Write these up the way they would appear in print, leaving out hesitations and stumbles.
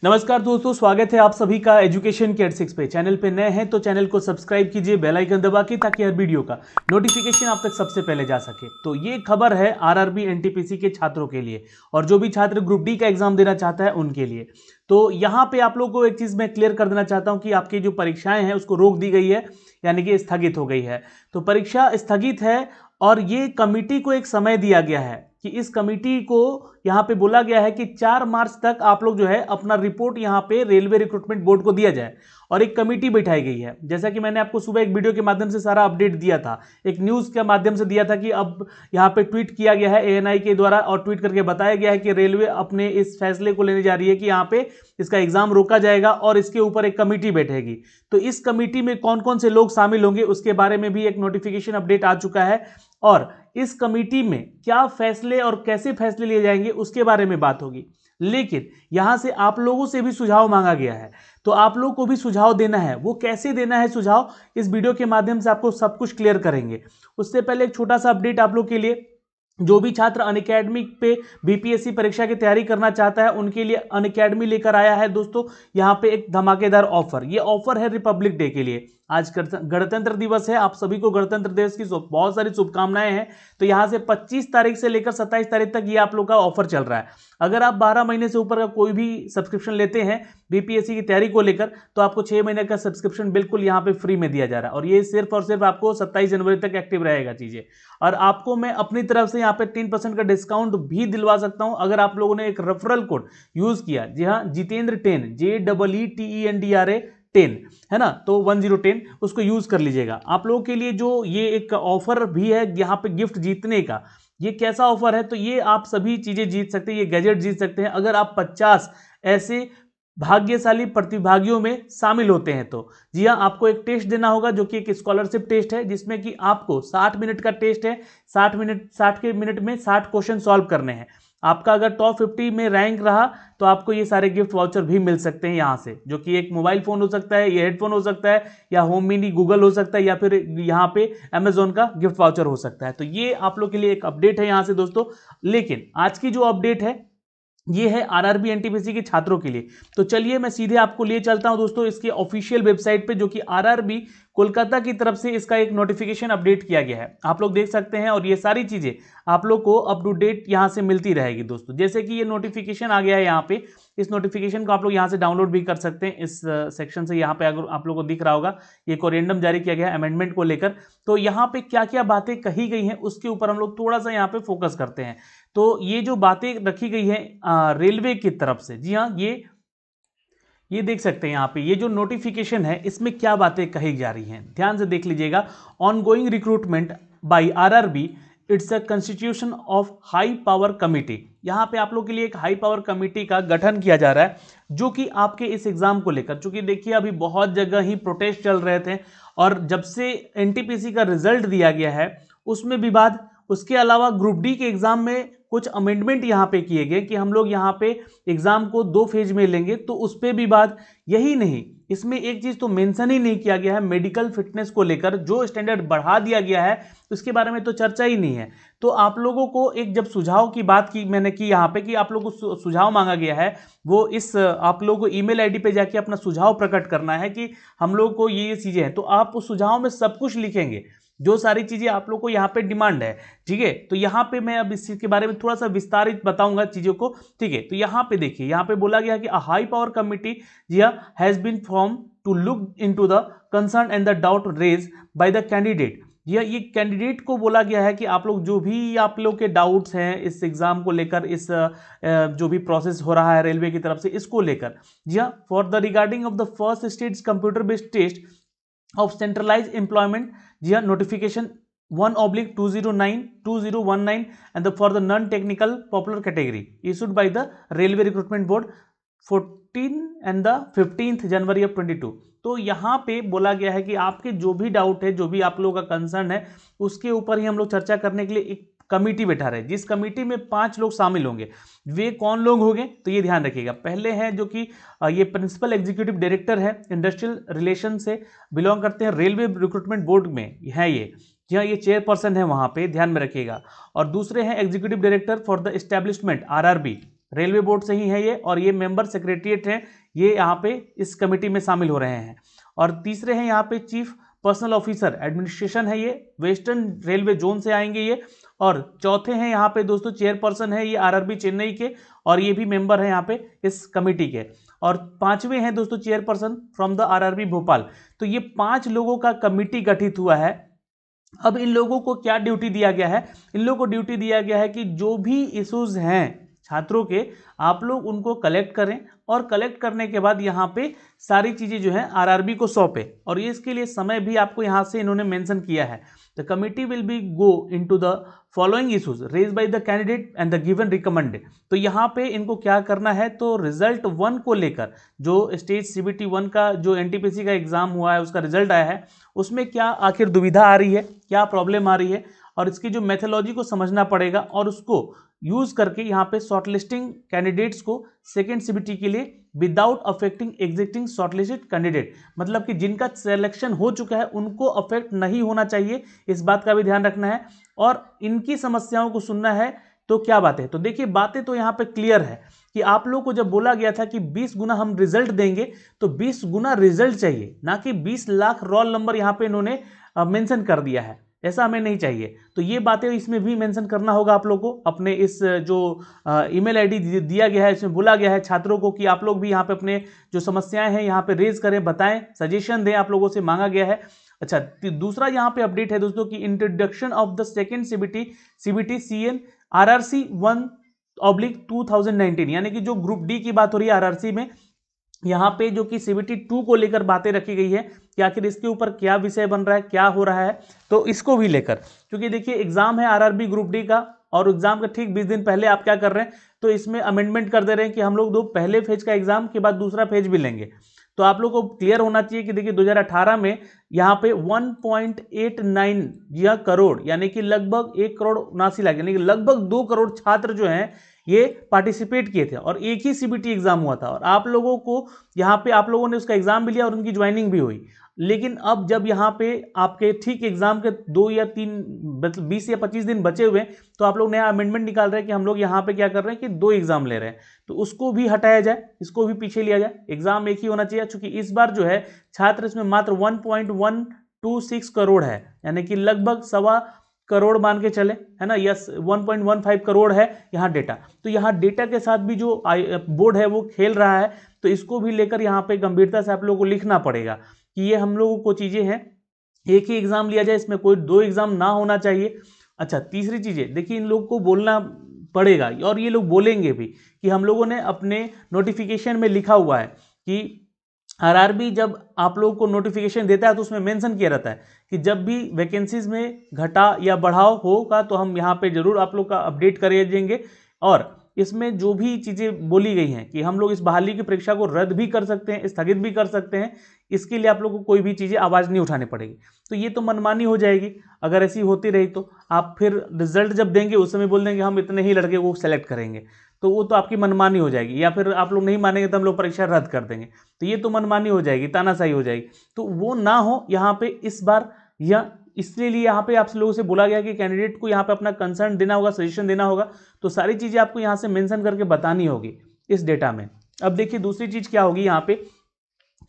नमस्कार दोस्तों, स्वागत है आप सभी का एजुकेशन के 86 पे। चैनल पे नए हैं तो चैनल को सब्सक्राइब कीजिए, बेल आइकन दबा के, ताकि हर वीडियो का नोटिफिकेशन आप तक सबसे पहले जा सके। तो ये खबर है आरआरबी एनटीपीसी के छात्रों के लिए और जो भी छात्र ग्रुप डी का एग्जाम देना चाहता है उनके लिए। तो यहाँ पे आप लोगों को एक चीज मैं क्लियर कर देना चाहता हूँ कि आपकी जो परीक्षाएं हैं उसको रोक दी गई है, यानी कि स्थगित हो गई है। तो परीक्षा स्थगित है और ये कमिटी को एक समय दिया गया है कि इस कमिटी को यहाँ पे बोला गया है कि 4 मार्च तक आप लोग जो है अपना रिपोर्ट यहाँ पे रेलवे रिक्रूटमेंट बोर्ड को दिया जाए और एक कमेटी बैठाई गई है। जैसा कि मैंने आपको सुबह एक वीडियो के माध्यम से सारा अपडेट दिया था, एक न्यूज़ के माध्यम से दिया था कि अब यहाँ पे ट्वीट किया गया है एएनआई के द्वारा और ट्वीट करके बताया गया है कि रेलवे अपने इस फैसले को लेने जा रही है कि यहाँ पे इसका एग्जाम रोका जाएगा और इसके ऊपर एक कमेटी बैठेगी। तो इस कमेटी में कौन कौन से लोग शामिल होंगे उसके बारे में भी एक नोटिफिकेशन अपडेट आ चुका है और इस कमेटी में क्या फैसले और कैसे फैसले लिए जाएंगे उसके बारे में बात होगी। लेकिन यहां से आप लोगों से भी सुझाव मांगा गया है, तो आप लोगों को भी सुझाव देना है। वो कैसे देना है सुझाव, इस वीडियो के माध्यम से आपको सब कुछ क्लियर करेंगे। उससे पहले एक छोटा सा अपडेट आप लोग के लिए, जो भी छात्र अनअकैडमी पे बीपीएससी परीक्षा की तैयारी करना चाहता है उनके लिए अनअकैडमी लेकर आया है दोस्तों यहाँ पे एक धमाकेदार ऑफर। ये ऑफर है रिपब्लिक डे के लिए। आज गणतंत्र दिवस है, आप सभी को गणतंत्र दिवस की बहुत सारी शुभकामनाएं हैं। तो यहाँ से 25 तारीख से लेकर 27 तारीख तक ये आप लोग का ऑफर चल रहा है। अगर आप 12 महीने से ऊपर का कोई भी सब्सक्रिप्शन लेते हैं बीपीएससी की तैयारी को लेकर तो आपको 6 महीने का सब्सक्रिप्शन बिल्कुल यहाँ पे फ्री में दिया जा रहा है और ये सिर्फ और सिर्फ आपको 27 जनवरी तक एक्टिव रहेगा चीजें। और आपको मैं अपनी तरफ से यहाँ पे 3% का डिस्काउंट भी दिलवा सकता हूँ अगर आप लोगों ने एक रेफरल कोड यूज किया। जी हाँ, जितेंद्र 10 JEETENDRA 10 है ना, तो 1010 उसको यूज कर लीजिएगा। आप लोगों के लिए जो ये एक ऑफर भी है यहाँ पे गिफ्ट जीतने का, ये कैसा ऑफर है, तो ये आप सभी चीजें जीत सकते हैं, ये गैजेट जीत सकते हैं अगर आप 50 ऐसे भाग्यशाली प्रतिभागियों में शामिल होते हैं तो। जी हाँ, आपको एक टेस्ट देना होगा जो कि एक स्कॉलरशिप टेस्ट है जिसमें कि आपको 60 मिनट का टेस्ट है। 60 के मिनट में 60 क्वेश्चन सॉल्व करने हैं। आपका अगर टॉप 50 में रैंक रहा तो आपको ये सारे गिफ्ट वाउचर भी मिल सकते हैं यहाँ से, जो कि एक मोबाइल फोन हो सकता है, ये हेडफोन हो सकता है, या होम मिनी गूगल हो सकता है, या फिर यहाँ पे अमेजोन का गिफ्ट वाउचर हो सकता है। तो ये आप लोग के लिए एक अपडेट है यहाँ से दोस्तों। लेकिन आज की जो अपडेट है ये है आरआरबी एनटीपीसी के छात्रों के लिए। तो चलिए मैं सीधे आपको लिए चलता हूं दोस्तों इसके ऑफिशियल वेबसाइट पे, जो कि आरआरबी कोलकाता की तरफ से इसका एक नोटिफिकेशन अपडेट किया गया है। आप लोग देख सकते हैं और ये सारी चीजें आप लोग को अप टू डेट यहां से मिलती रहेगी दोस्तों। जैसे कि ये नोटिफिकेशन आ गया है यहाँ पे, इस नोटिफिकेशन को आप लोग यहाँ से डाउनलोड भी कर सकते हैं इस सेक्शन से। यहाँ पे अगर आप लोग को दिख रहा होगा ये कोरेंडम जारी किया गया है अमेंडमेंट को लेकर। तो यहाँ पे क्या क्या बातें कही गई हैं उसके ऊपर हम लोग थोड़ा सा यहाँ पे फोकस करते हैं। तो ये जो बातें रखी गई है रेलवे की तरफ से, जी हाँ, ये देख सकते हैं यहाँ पे ये जो नोटिफिकेशन है इसमें क्या बातें कही जा रही हैं, ध्यान से देख लीजिएगा। Ongoing recruitment by RRB, it's a constitution of high power committee. यहाँ पे आप लोग के लिए एक हाई पावर कमिटी का गठन किया जा रहा है जो कि आपके इस एग्जाम को लेकर, चूंकि देखिए अभी बहुत जगह ही प्रोटेस्ट चल रहे थे और जब से एनटीपीसी का रिजल्ट दिया गया है उसमें विवाद, उसके अलावा ग्रुप डी के एग्जाम में कुछ अमेंडमेंट यहाँ पे किए गए कि हम लोग यहाँ पे एग्जाम को 2 फेज में लेंगे, तो उस पर भी बात। यही नहीं, इसमें एक चीज तो मेंशन ही नहीं किया गया है मेडिकल फिटनेस को लेकर, जो स्टैंडर्ड बढ़ा दिया गया है उसके बारे में तो चर्चा ही नहीं है। तो आप लोगों को एक जब सुझाव की बात की मैंने की यहाँ पे कि आप लोगों को सुझाव मांगा गया है, वो इस आप लोगों को ईमेल आईडी पे जाके अपना सुझाव प्रकट करना है कि हम लोग को ये चीजें हैं। तो आप उस सुझाव में सब कुछ लिखेंगे, जो सारी चीजें आप लोग को यहाँ पे डिमांड है, ठीक है। तो यहाँ पे मैं अब इस चीज के बारे में थोड़ा सा विस्तारित बताऊंगा चीजों को, ठीक है। तो यहाँ पे देखिए, यहाँ पे बोला गया कि a high power committee has been form to look into the concern and the doubt raise by the candidate. ये कैंडिडेट को बोला गया है कि आप लोग जो भी आप लोग के डाउट्स हैं इस एग्जाम को लेकर, इस जो भी प्रोसेस हो रहा है रेलवे की तरफ से इसको लेकर, जी हाँ, for the regarding of the first stage computer based test of centralize employment, जी हाँ, notification 1/2019 and for the non-technical popular category issued by the Railway Recruitment Board 14 and the 15th January of 22। तो यहाँ पे बोला गया है कि आपके जो भी डाउट है, जो भी आप लोगों का कंसर्न है, उसके ऊपर ही हम लोग चर्चा करने के लिए एक कमिटी बैठा रहे, जिस कमिटी में 5 लोग शामिल होंगे। वे कौन लोग होंगे तो ये ध्यान रखिएगा। पहले हैं जो कि ये प्रिंसिपल एग्जीक्यूटिव डायरेक्टर है, इंडस्ट्रियल रिलेशन से बिलोंग करते हैं, रेलवे रिक्रूटमेंट बोर्ड में है ये, जी हाँ, ये चेयरपर्सन है वहाँ पे, ध्यान में रखिएगा। और दूसरे हैं executive director for the establishment RRB, railway board से ही है ये, और ये मेंबर सेक्रेटरीट हैं, ये यहाँ पे इस कमेटी में शामिल हो रहे हैं। और तीसरे हैं यहाँ पे चीफ पर्सनल ऑफिसर एडमिनिस्ट्रेशन है, ये वेस्टर्न रेलवे जोन से आएंगे ये। और चौथे हैं यहाँ पे दोस्तों चेयरपर्सन है ये आरआरबी चेन्नई के, और ये भी मेंबर है यहाँ पे इस कमेटी के। और पांचवें हैं दोस्तों chairperson from the RRB Bhopal. तो ये 5 लोगों का कमेटी गठित हुआ है। अब इन लोगों को क्या ड्यूटी दिया गया है? इन लोगों को ड्यूटी दिया गया है कि जो भी इश्यूज हैं छात्रों के, आप लोग उनको कलेक्ट करें, और कलेक्ट करने के बाद यहाँ पे सारी चीज़ें जो है आरआरबी को सौंपे। और ये इसके लिए समय भी आपको यहाँ से इन्होंने मेंशन किया है। The committee will be go into the following issues raise by the candidate and the given recommended. तो यहाँ पे इनको क्या करना है, तो रिजल्ट 1 को लेकर जो स्टेज CBT 1 का जो NTPC का एग्जाम हुआ है उसका रिजल्ट आया है, उसमें क्या आखिर दुविधा आ रही है, क्या प्रॉब्लम आ रही है, और इसकी जो मेथोलॉजी को समझना पड़ेगा, और उसको यूज करके यहाँ पे शॉर्टलिस्टिंग कैंडिडेट्स को सेकेंड CBT के लिए without affecting existing shortlisted candidate, मतलब कि जिनका सिलेक्शन हो चुका है उनको अफेक्ट नहीं होना चाहिए, इस बात का भी ध्यान रखना है, और इनकी समस्याओं को सुनना है। तो क्या बातें, तो देखिए बातें तो यहाँ पे क्लियर है कि आप लोग को जब बोला गया था कि 20 गुना हम रिजल्ट देंगे, तो 20 गुना रिजल्ट चाहिए, ना कि 20 लाख रोल नंबर यहाँ पे इन्होंने मेंशन कर दिया है, ऐसा हमें नहीं चाहिए। तो ये बातें इसमें भी मेंशन करना होगा आप लोगों को। अपने इस जो ईमेल आईडी दिया गया है, इसमें बोला गया है छात्रों को कि आप लोग भी यहाँ पे अपने जो समस्याएं हैं यहाँ पे रेज करें, बताएं, सजेशन दें, आप लोगों से मांगा गया है। अच्छा, दूसरा यहाँ पे अपडेट है दोस्तों कि introduction of the second CBT CN RRC 1/2019, यानी कि जो ग्रुप डी की बात हो रही है RRC में, यहाँ पे जो कि CBT 2 को लेकर बातें रखी गई है कि आखिर इसके ऊपर क्या विषय बन रहा है, क्या हो रहा है, तो इसको भी लेकर, क्योंकि देखिए एग्जाम है RRB ग्रुप डी का, और एग्जाम का ठीक 20 दिन पहले आप क्या कर रहे हैं, तो इसमें अमेंडमेंट कर दे रहे हैं कि हम लोग पहले फेज का एग्जाम के बाद दूसरा फेज भी लेंगे। तो आप लोग को क्लियर होना चाहिए कि देखिए 2018 में यहाँ पे 1.89 करोड़, यानी कि लगभग 1,79,00,000, यानी कि लगभग 2 करोड़ छात्र जो हैं ये पार्टिसिपेट किए थे, और एक ही CBT एग्जाम हुआ था, और आप लोगों को यहाँ पे आप लोगों ने उसका एग्जाम भी लिया और उनकी ज्वाइनिंग भी हुई। लेकिन अब जब यहाँ पे आपके ठीक एग्जाम के 2 या 3 20 या 25 दिन बचे हुए, तो आप लोग नया अमेंडमेंट निकाल रहे हैं कि हम लोग यहाँ पे क्या कर रहे हैं कि 2 एग्जाम ले रहे हैं, तो उसको भी हटाया जाए, इसको भी पीछे लिया जाए, एग्जाम एक ही होना चाहिए। चूंकि इस बार जो है छात्र इसमें मात्र 1.126 करोड़ है, यानी कि लगभग 1.25 करोड़ मान के चले, है ना, यस 1.15 करोड़ है यहाँ डेटा। तो यहाँ डेटा के साथ भी जो बोर्ड है वो खेल रहा है, तो इसको भी लेकर यहाँ पे गंभीरता से आप लोगों को लिखना पड़ेगा कि ये हम लोगों को चीज़ें हैं, एक ही एग्जाम लिया जाए, इसमें कोई 2 एग्जाम ना होना चाहिए। अच्छा, तीसरी चीज़ें देखिए इन लोगों को बोलना पड़ेगा, और ये लोग बोलेंगे भी कि हम लोगों ने अपने नोटिफिकेशन में लिखा हुआ है कि RRB जब आप लोगों को नोटिफिकेशन देता है तो उसमें मेंशन किया रहता है कि जब भी वैकेंसीज में घटा या बढ़ाव होगा तो हम यहाँ पे जरूर आप लोग का अपडेट कर देंगे। और इसमें जो भी चीज़ें बोली गई हैं कि हम लोग इस बहाली की परीक्षा को रद्द भी कर सकते हैं, स्थगित भी कर सकते हैं, इसके लिए आप लोग को कोई भी चीज़ें आवाज़ नहीं उठानी पड़ेगी। तो ये तो मनमानी हो जाएगी अगर ऐसी होती रही, तो आप फिर रिजल्ट जब देंगे उस समय बोल देंगे हम इतने ही लड़के को सेलेक्ट करेंगे, तो वो तो आपकी मनमानी हो जाएगी, या फिर आप लोग नहीं मानेंगे तो हम लोग परीक्षा रद्द कर देंगे, तो ये तो मनमानी हो जाएगी, तानाशाही हो जाएगी। तो वो ना हो यहाँ पे इस बार, या इसलिए यहाँ पे आप लोगों से बोला गया कि कैंडिडेट को यहाँ पे अपना कंसर्न देना होगा, सजेशन देना होगा, तो सारी चीज़ें आपको यहाँ से मेंशन करके बतानी होगी इस डेटा में। अब देखिए दूसरी चीज़ क्या होगी यहाँ पे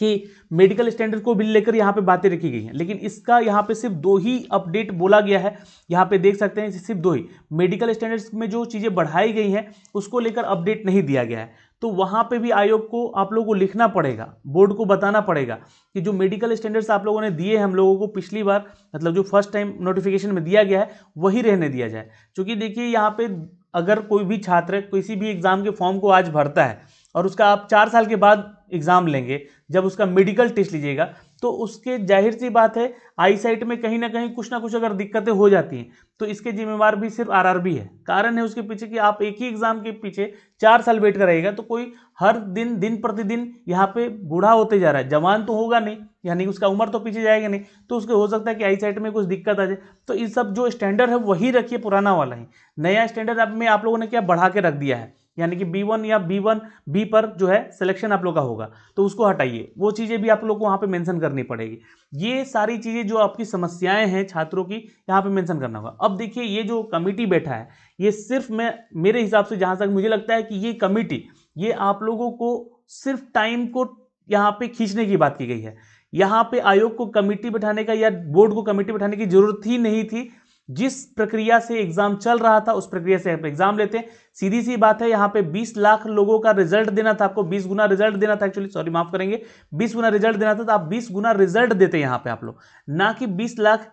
कि मेडिकल स्टैंडर्ड को भी लेकर यहाँ पे बातें रखी गई हैं, लेकिन इसका यहाँ पे सिर्फ 2 ही अपडेट बोला गया है, यहाँ पे देख सकते हैं सिर्फ 2 ही। मेडिकल स्टैंडर्ड्स में जो चीज़ें बढ़ाई गई हैं उसको लेकर अपडेट नहीं दिया गया है, तो वहाँ पे भी आयोग को आप लोगों को लिखना पड़ेगा, बोर्ड को बताना पड़ेगा कि जो मेडिकल स्टैंडर्ड्स आप लोगों ने दिए हैं हम लोगों को पिछली बार, मतलब जो फर्स्ट टाइम नोटिफिकेशन में दिया गया है वही रहने दिया जाए। क्योंकि देखिए यहाँ पे अगर कोई भी छात्र किसी भी एग्ज़ाम के फॉर्म को आज भरता है और उसका आप 4 साल के बाद एग्ज़ाम लेंगे, जब उसका मेडिकल टेस्ट लीजिएगा, तो उसके जाहिर सी बात है आई साइट में कहीं ना कहीं कुछ ना कुछ अगर दिक्कतें हो जाती हैं, तो इसके जिम्मेवार भी सिर्फ RRB है। कारण है उसके पीछे कि आप एक ही एग्ज़ाम के पीछे 4 साल वेट कराइएगा, तो कोई हर दिन दिन प्रतिदिन यहाँ पे बूढ़ा होते जा रहा है, जवान तो होगा नहीं, यानी उसका उम्र तो पीछे जाएगा नहीं, तो उसके हो सकता है कि आई साइट में कुछ दिक्कत आ जाए। तो इस सब जो स्टैंडर्ड है वही रखिए, पुराना वाला ही। नया स्टैंडर्ड में आप लोगों ने क्या बढ़ा के रख दिया है यानी कि B1 या B1 B पर जो है सिलेक्शन आप लोग का होगा, तो उसको हटाइए, वो चीज़ें भी आप लोग को वहाँ पे मेंशन करनी पड़ेगी। ये सारी चीज़ें जो आपकी समस्याएं हैं छात्रों की, यहाँ पे मेंशन करना होगा। अब देखिए ये जो कमिटी बैठा है, ये सिर्फ मेरे हिसाब से जहाँ तक मुझे लगता है कि ये कमिटी, ये आप लोगों को सिर्फ टाइम को यहाँ पे खींचने की बात की गई है। यहाँ पे आयोग को कमिटी बैठाने का या बोर्ड को कमिटी बैठाने की जरूरत ही नहीं थी। जिस प्रक्रिया से एग्जाम चल रहा था उस प्रक्रिया से आप एग्जाम लेते हैं। सीधी सी बात है, यहाँ पे 20 लाख लोगों का रिजल्ट देना था, आपको 20 गुना रिजल्ट देना था, एक्चुअली सॉरी माफ करेंगे, 20 गुना रिजल्ट देना था, तो आप 20 गुना रिजल्ट देते यहाँ पे आप लोग, ना कि 20 लाख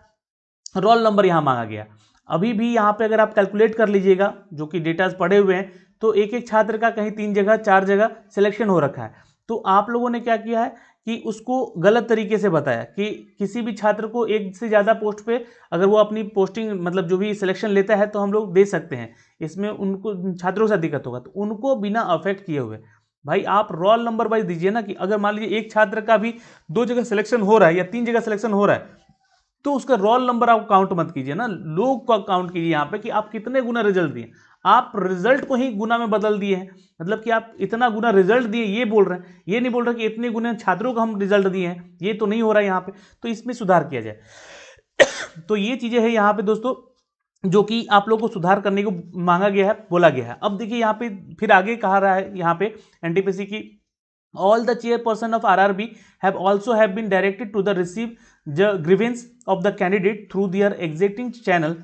रोल नंबर यहाँ मांगा गया। अभी भी यहाँ पे अगर आप कैलकुलेट कर लीजिएगा, जो कि डेटाज पड़े हुए हैं, तो एक एक छात्र का कहीं 3 जगह 4 जगह सिलेक्शन हो रखा है। तो आप लोगों ने क्या किया है कि उसको गलत तरीके से बताया कि किसी भी छात्र को एक से ज़्यादा पोस्ट पे अगर वो अपनी पोस्टिंग मतलब जो भी सिलेक्शन लेता है तो हम लोग दे सकते हैं, इसमें उनको छात्रों से दिक्कत होगा, तो उनको बिना अफेक्ट किए हुए भाई आप रोल नंबर वाइज दीजिए ना। कि अगर मान लीजिए एक छात्र का भी 2 जगह सिलेक्शन हो रहा है या 3 जगह सिलेक्शन हो रहा है, तो उसका रोल नंबर आप काउंट मत कीजिए ना, लोग का काउंट कीजिए यहाँ पे कि आप कितने गुना रिजल्ट दिए। आप रिजल्ट को ही गुना में बदल दिए हैं, मतलब कि आप इतना गुना रिजल्ट दिए ये बोल रहे हैं, ये नहीं बोल रहे कि इतने गुना छात्रों को हम रिजल्ट दिए हैं, ये तो नहीं हो रहा है यहाँ पे, तो इसमें सुधार किया जाए। तो ये चीजें हैं यहाँ पे दोस्तों, जो कि आप लोगों को सुधार करने को मांगा गया है, बोला गया है। अब देखिए यहाँ पे फिर आगे कहा रहा है यहाँ पे एनटीपीसी की, all the chairperson of RRB have been directed to the receive the grievance of the candidate through their existing channel,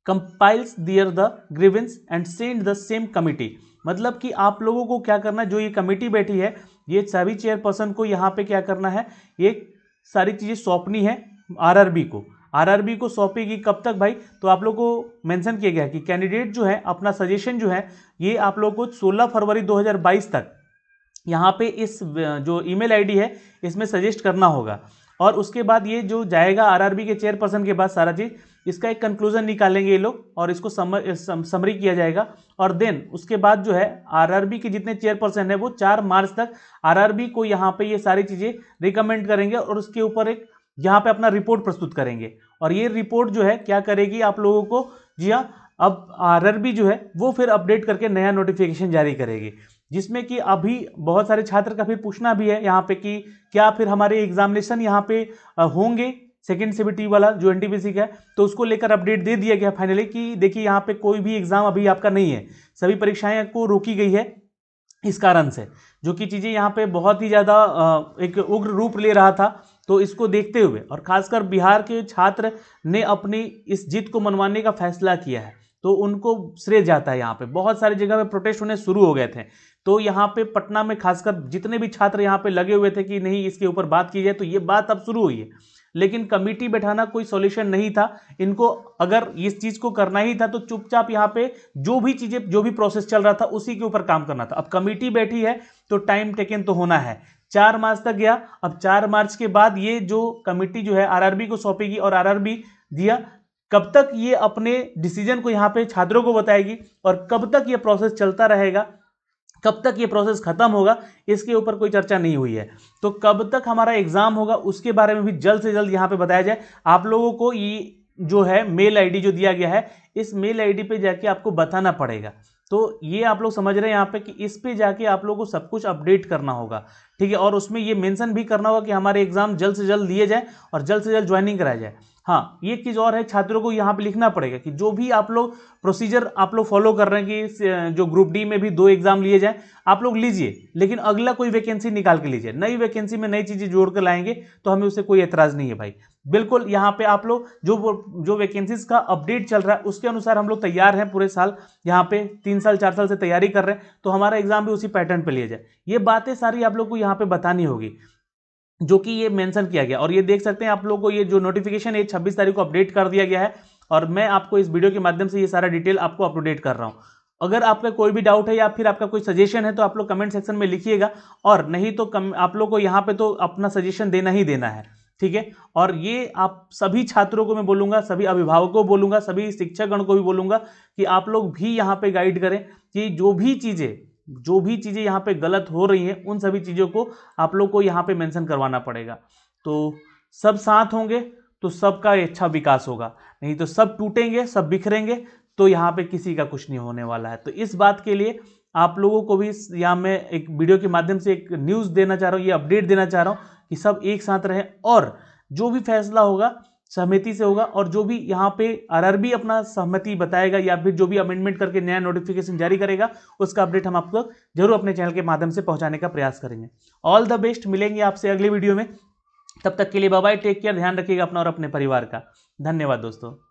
compiles their the grievance and send the same committee। मतलब कि आप लोगों को क्या करना है, जो ये कमेटी बैठी है ये सभी चेयरपर्सन को यहाँ पे क्या करना है, ये सारी चीज़ें सौंपनी है आरआरबी को। आरआरबी को सौंपेगी कब तक भाई, तो आप लोग को मेंशन किया गया है कि कैंडिडेट जो है अपना सजेशन जो है ये आप लोग को 16 फरवरी 2022 तक यहाँ पे इस जो ईमेल आईडी है इसमें सजेस्ट करना होगा। और उसके बाद ये जो जाएगा आरआरबी के चेयरपर्सन के पास सारा चीज़, इसका एक कंक्लूजन निकालेंगे ये लोग और इसको समरी किया जाएगा। और देन उसके बाद जो है आरआरबी के जितने चेयरपर्सन है वो 4 मार्च तक आरआरबी को यहाँ पे ये सारी चीज़ें रिकमेंड करेंगे और उसके ऊपर एक यहाँ पे अपना रिपोर्ट प्रस्तुत करेंगे। और ये रिपोर्ट जो है क्या करेगी आप लोगों को, जी हाँ, अब आरआरबी जो है वो फिर अपडेट करके नया नोटिफिकेशन जारी करेगी, जिसमें कि अभी बहुत सारे छात्र का फिर पूछना भी है यहाँ पे कि क्या फिर हमारे एग्जामिनेशन यहाँ पे होंगे सेकेंड सीबीटी वाला जो एनटीपीसी का है, तो उसको लेकर अपडेट दे दिया गया फाइनली कि देखिए यहाँ पे कोई भी एग्जाम अभी आपका नहीं है, सभी परीक्षाएं को रोकी गई है इस कारण से, जो कि चीज़ें यहाँ पे बहुत ही ज़्यादा एक उग्र रूप ले रहा था। तो इसको देखते हुए और खासकर बिहार के छात्र ने अपनी इस जीत को मनवाने का फैसला किया है, तो उनको श्रेय जाता है। यहाँ पे बहुत सारी जगह पे प्रोटेस्ट होने शुरू हो गए थे, तो यहाँ पे पटना में खासकर जितने भी छात्र यहाँ पे लगे हुए थे कि नहीं इसके ऊपर बात की जाए, तो ये बात अब शुरू हुई है। लेकिन कमेटी बैठाना कोई सॉल्यूशन नहीं था, इनको अगर इस चीज़ को करना ही था तो चुपचाप यहाँ पे जो भी चीज़ें जो भी प्रोसेस चल रहा था उसी के ऊपर काम करना था। अब कमेटी बैठी है तो टाइम टेकन तो होना है, 4 मार्च तक गया। अब 4 मार्च के बाद ये जो कमेटी जो है आरआरबी को सौंपेगी और आरआरबी दिया कब तक ये अपने डिसीजन को यहाँ पे छात्रों को बताएगी और कब तक ये प्रोसेस चलता रहेगा, कब तक ये प्रोसेस खत्म होगा, इसके ऊपर कोई चर्चा नहीं हुई है। तो कब तक हमारा एग्जाम होगा उसके बारे में भी जल्द से जल्द यहाँ पे बताया जाए। आप लोगों को ये जो है मेल आईडी जो दिया गया है, इस मेल आईडी पे जाके आपको बताना पड़ेगा। तो ये आप लोग समझ रहे हैं यहाँ पे कि इस पे जाके आप लोगों को सब कुछ अपडेट करना होगा, ठीक है। और उसमें ये मेंशन भी करना होगा कि हमारे एग्जाम जल्द से जल्द लिए जाए और जल्द से जल्द ज्वाइनिंग कराया जाए। हाँ, ये चीज़ और है, छात्रों को यहाँ पे लिखना पड़ेगा कि जो भी आप लोग प्रोसीजर आप लोग फॉलो कर रहे हैं कि जो ग्रुप डी में भी 2 एग्जाम लिए जाए, आप लोग लीजिए, लेकिन अगला कोई वैकेंसी निकाल के लीजिए। नई वैकेंसी में नई चीज़ें जोड़ कर लाएंगे तो हमें उससे कोई एतराज़ नहीं है भाई। बिल्कुल यहाँ पे आप लोग जो वैकेंसीज का अपडेट चल रहा है उसके अनुसार हम लोग तैयार हैं पूरे साल, यहाँ पे 3 साल 4 साल से तैयारी कर रहे हैं, तो हमारा एग्जाम भी उसी पैटर्न पे लिया जाए। ये बातें सारी आप लोग को यहाँ पे बतानी होगी, जो कि ये मेंशन किया गया। और ये देख सकते हैं आप लोगों को ये जो नोटिफिकेशन है 26 तारीख को अपडेट कर दिया गया है और मैं आपको इस वीडियो के माध्यम से ये सारा डिटेल आपको अपडेट कर रहा हूँ। अगर आपका कोई भी डाउट है या फिर आपका कोई सजेशन है तो आप लोग कमेंट सेक्शन में लिखिएगा, और नहीं तो आप लोग को यहाँ पे तो अपना सजेशन देना ही देना है, ठीक है। और ये आप सभी छात्रों को मैं बोलूँगा, सभी अभिभावकों को बोलूँगा, सभी शिक्षकगण को भी बोलूँगा कि आप लोग भी यहाँ पे गाइड करें कि जो भी चीज़ें यहाँ पे गलत हो रही हैं उन सभी चीज़ों को आप लोग को यहाँ पे मेंशन करवाना पड़ेगा। तो सब साथ होंगे तो सबका अच्छा विकास होगा, नहीं तो सब टूटेंगे, सब बिखरेंगे तो यहाँ पे किसी का कुछ नहीं होने वाला है। तो इस बात के लिए आप लोगों को भी यहाँ मैं एक वीडियो के माध्यम से एक न्यूज़ देना चाह रहा हूँ, ये अपडेट देना चाह रहा हूँ कि सब एक साथ रहें और जो भी फैसला होगा सहमति से होगा, और जो भी यहाँ पे आरआरबी अपना सहमति बताएगा या फिर जो भी अमेंडमेंट करके नया नोटिफिकेशन जारी करेगा उसका अपडेट हम आपको जरूर अपने चैनल के माध्यम से पहुंचाने का प्रयास करेंगे। ऑल द बेस्ट, मिलेंगे आपसे अगले वीडियो में, तब तक के लिए बाय बाय, टेक केयर, ध्यान रखिएगा अपना और अपने परिवार का। धन्यवाद दोस्तों।